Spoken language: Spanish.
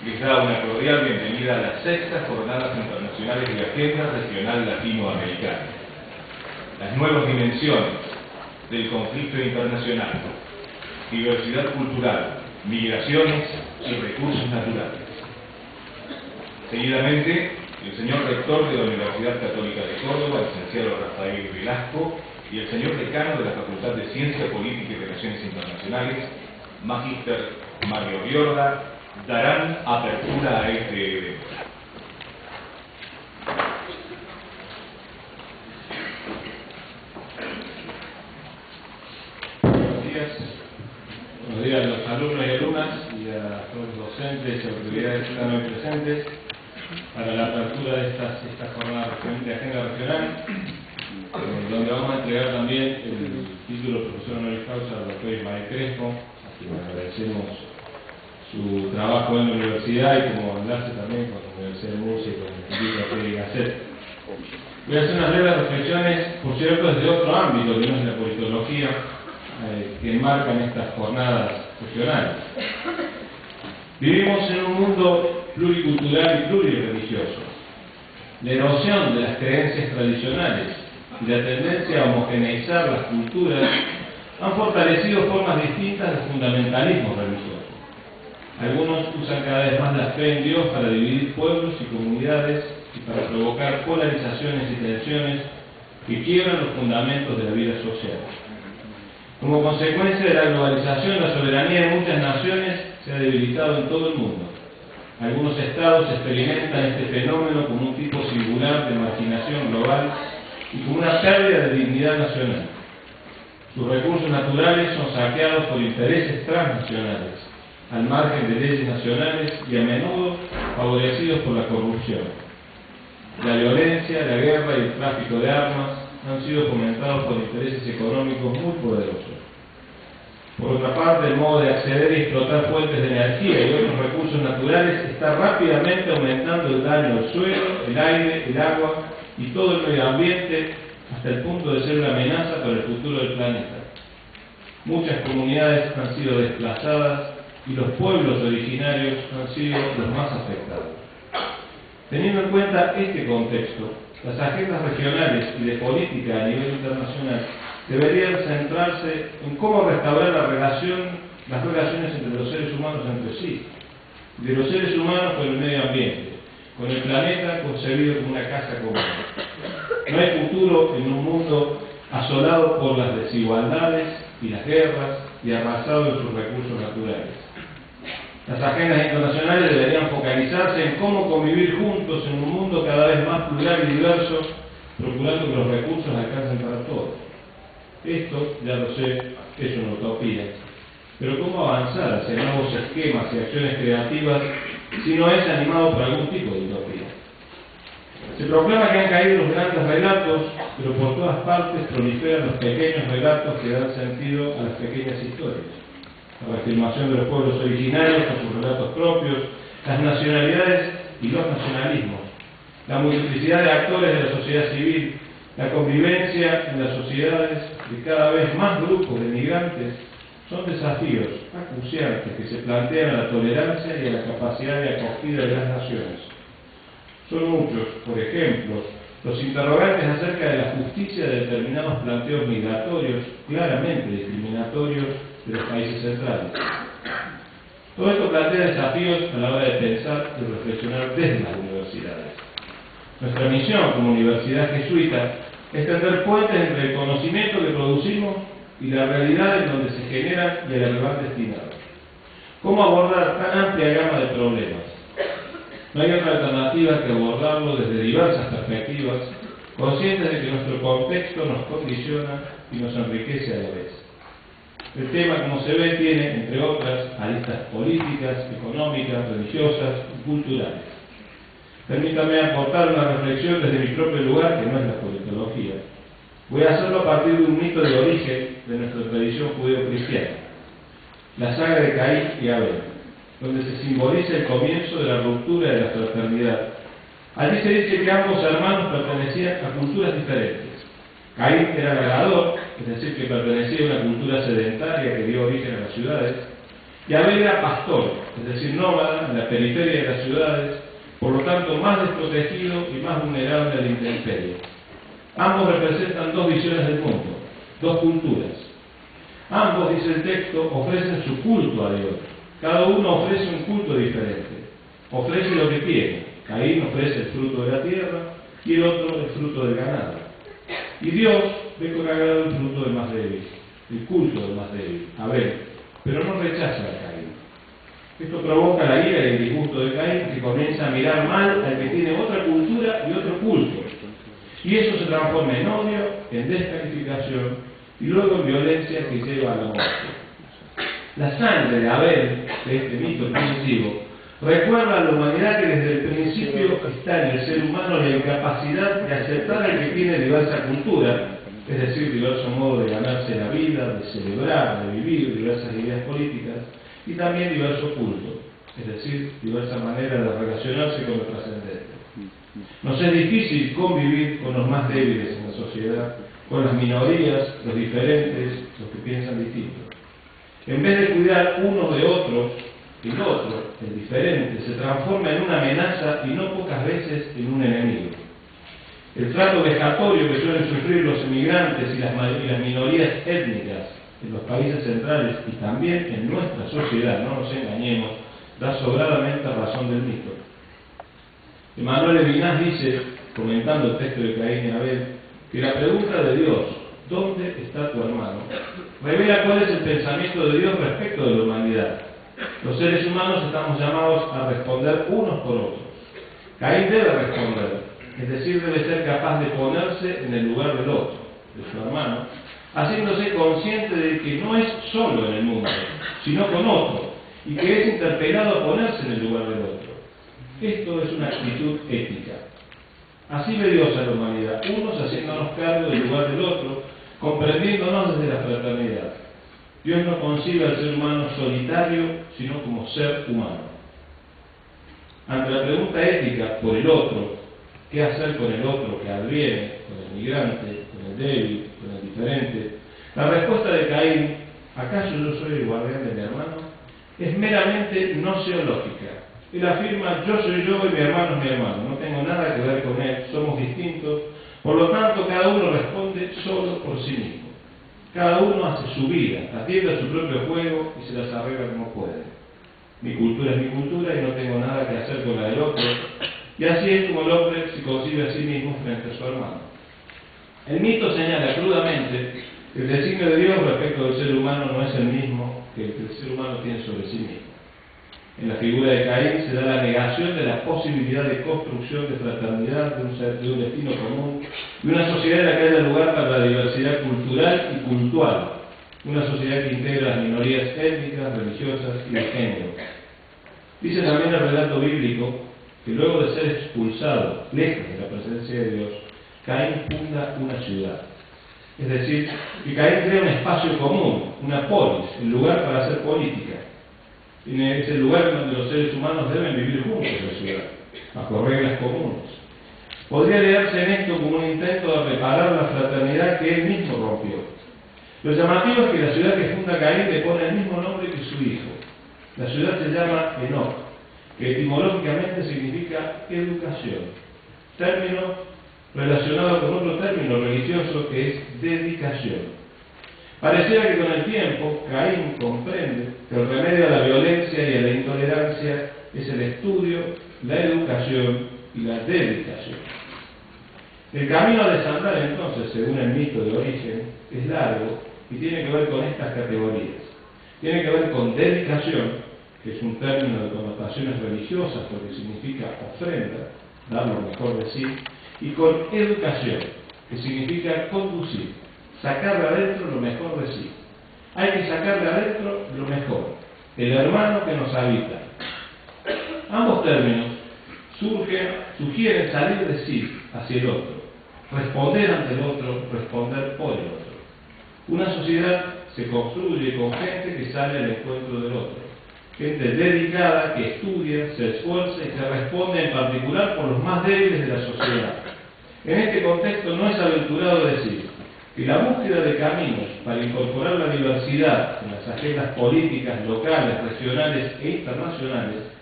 les da una cordial bienvenida a las 6ª Jornadas Internacionales de Agenda Regional Latinoamericana. Las nuevas dimensiones del conflicto internacional, diversidad cultural, migraciones y recursos naturales. Seguidamente, el señor rector de la Universidad Católica de Córdoba, el licenciado Rafael Velasco, y el señor decano de la Facultad de Ciencia Política y Relaciones Internacionales, Magíster Mario Riorda, darán apertura a este evento. Buenos días a los alumnos y alumnas y a todos los docentes y autoridades que están hoy presentes para la apertura de esta jornada de agenda regional, donde vamos a entregar también el título de profesor honoris causa al doctor Ismael Crespo, a quien agradecemos su trabajo en la universidad y como enlace también con la Universidad de Murcia y con el Instituto de Gasset. Voy a hacer unas breves reflexiones, por cierto, desde otro ámbito que no es la politología, que enmarcan estas jornadas regionales. Vivimos en un mundo pluricultural y plurireligioso. La erosión de las creencias tradicionales y la tendencia a homogeneizar las culturas han fortalecido formas distintas de fundamentalismo religioso. Algunos usan cada vez más la fe en Dios para dividir pueblos y comunidades y para provocar polarizaciones y tensiones que quiebran los fundamentos de la vida social. Como consecuencia de la globalización, la soberanía de muchas naciones se ha debilitado en todo el mundo. Algunos estados experimentan este fenómeno como un tipo singular de marginación global y como una pérdida de dignidad nacional. Sus recursos naturales son saqueados por intereses transnacionales, al margen de leyes nacionales y a menudo favorecidos por la corrupción. La violencia, la guerra y el tráfico de armas han sido fomentados por intereses económicos muy poderosos. Por otra parte, el modo de acceder y explotar fuentes de energía y otros recursos naturales está rápidamente aumentando el daño al suelo, el aire, el agua y todo el medio ambiente hasta el punto de ser una amenaza para el futuro del planeta. Muchas comunidades han sido desplazadas y los pueblos originarios han sido los más afectados. Teniendo en cuenta este contexto, las agendas regionales y de política a nivel internacional deberían centrarse en cómo restaurar las relaciones entre los seres humanos entre sí, de los seres humanos con el medio ambiente, con el planeta concebido como una casa común. No hay futuro en un mundo asolado por las desigualdades y las guerras y arrasado en sus recursos naturales. Las agendas internacionales deberían focalizarse en cómo convivir juntos en un mundo cada vez más plural y diverso, procurando que los recursos alcancen para todos. Esto, ya lo sé, es una utopía. Pero ¿cómo avanzar hacia nuevos esquemas y acciones creativas si no es animado por algún tipo de utopía? Se proclama que han caído los grandes relatos, pero por todas partes proliferan los pequeños relatos que dan sentido a las pequeñas historias. La reafirmación de los pueblos originarios con sus relatos propios, las nacionalidades y los nacionalismos, la multiplicidad de actores de la sociedad civil, la convivencia en las sociedades de cada vez más grupos de migrantes son desafíos acuciantes que se plantean a la tolerancia y a la capacidad de acogida de las naciones. Son muchos, por ejemplo, los interrogantes acerca de la justicia de determinados planteos migratorios claramente discriminatorios de los países centrales. Todo esto plantea desafíos a la hora de pensar y reflexionar desde las universidades. Nuestra misión como universidad jesuita es tender puentes entre el conocimiento que producimos y la realidad en donde se generan y a la que van destinados. ¿Cómo abordar tan amplia gama de problemas? No hay otra alternativa que abordarlo desde diversas perspectivas, conscientes de que nuestro contexto nos condiciona y nos enriquece a la vez. El tema, como se ve, tiene, entre otras, aristas políticas, económicas, religiosas y culturales. Permítame aportar una reflexión desde mi propio lugar, que no es la politología. Voy a hacerlo a partir de un mito de origen de nuestra tradición judeo-cristiana, la saga de Caín y Abel, donde se simboliza el comienzo de la ruptura de la fraternidad. Allí se dice que ambos hermanos pertenecían a culturas diferentes. Caín era labrador, es decir, que pertenecía a una cultura sedentaria que dio origen a las ciudades, Y Abel era pastor, es decir, nómada, en la periferia de las ciudades, por lo tanto más desprotegido y más vulnerable a la intemperie. Ambos representan dos visiones del mundo, dos culturas. Ambos, dice el texto, ofrecen su culto a Dios. Cada uno ofrece un culto diferente. Ofrece lo que tiene. Caín ofrece el fruto de la tierra y el otro el fruto del ganado. Y Dios ve con agrado el fruto del más débil, el culto del más débil, Abel, pero no rechaza a Caín. Esto provoca la ira y el disgusto de Caín, que comienza a mirar mal al que tiene otra cultura y otro culto. Y eso se transforma en odio, en descalificación y luego en violencia que lleva a la muerte. La sangre de Abel, de este mito primitivo, recuerda a la humanidad que desde el principio está en el ser humano la incapacidad de aceptar al que tiene diversa cultura, es decir, diverso modo de ganarse la vida, de celebrar, de vivir, diversas ideas políticas, y también diverso culto, es decir, diversa manera de relacionarse con lo trascendente. Nos es difícil convivir con los más débiles en la sociedad, con las minorías, los diferentes, los que piensan distinto. En vez de cuidar unos de otros, el otro, el diferente, se transforma en una amenaza y no pocas veces en un enemigo. El trato vejatorio que suelen sufrir los emigrantes y las minorías étnicas en los países centrales y también en nuestra sociedad, no nos engañemos, da sobradamente razón del mito. Emmanuel Levinas dice, comentando el texto de Caín y Abel, que la pregunta de Dios, ¿dónde está tu hermano?, revela cuál es el pensamiento de Dios respecto de la humanidad. Los seres humanos estamos llamados a responder unos por otros. Caín debe responder, es decir, debe ser capaz de ponerse en el lugar del otro, de su hermano, haciéndose consciente de que no es solo en el mundo, sino con otro, y que es interpelado a ponerse en el lugar del otro. Esto es una actitud ética. Así ve Dios a la humanidad, unos haciéndonos cargo del lugar del otro, comprendiéndonos desde la fraternidad. Dios no concibe al ser humano solitario, sino como ser humano. Ante la pregunta ética por el otro, ¿qué hacer con el otro que adviene, con el migrante, con el débil, con el diferente? La respuesta de Caín, ¿acaso yo soy el guardián de mi hermano?, es meramente gnoseológica. Él afirma, yo soy yo y mi hermano es mi hermano, no tengo nada que ver con él, somos distintos, por lo tanto cada uno responde solo por sí mismo. Cada uno hace su vida, atiende a su propio juego y se las arregla como puede. Mi cultura es mi cultura y no tengo nada que hacer con la del otro, y así es como el hombre se concibe a sí mismo frente a su hermano. El mito señala crudamente que el designio de Dios respecto del ser humano no es el mismo que el ser humano tiene sobre sí mismo. En la figura de Caín se da la negación de la posibilidad de construcción de fraternidad, de un destino común, de una sociedad en la que haya lugar para la diversidad cultural y cultural, una sociedad que integra las minorías étnicas, religiosas y de género. Dice también el relato bíblico que luego de ser expulsado, lejos de la presencia de Dios, Caín funda una ciudad. Es decir, que Caín crea un espacio común, una polis, un lugar para hacer política. Es el lugar donde los seres humanos deben vivir juntos en la ciudad, bajo reglas comunes. Podría leerse en esto como un intento de reparar la fraternidad que él mismo rompió. Lo llamativo es que la ciudad que funda Caín le pone el mismo nombre que su hijo. La ciudad se llama Enoc, que etimológicamente significa educación, término relacionado con otro término religioso que es dedicación. Pareciera que con el tiempo Caín comprende que el remedio a la violencia y a la intolerancia es el estudio, la educación y la dedicación. El camino a desandar entonces, según el mito de origen, es largo y tiene que ver con estas categorías. Tiene que ver con dedicación, que es un término de connotaciones religiosas porque significa ofrenda, dar lo mejor de sí, y con educación, que significa conducir, sacar de adentro lo mejor de sí. Hay que sacar de adentro lo mejor, el hermano que nos habita. Ambos términos sugieren salir de sí hacia el otro, responder ante el otro, responder por el otro. Una sociedad se construye con gente que sale al encuentro del otro, gente dedicada, que estudia, se esfuerza y que responde en particular por los más débiles de la sociedad. En este contexto no es aventurado decir, que la búsqueda de caminos para incorporar la diversidad en las agendas políticas locales, regionales e internacionales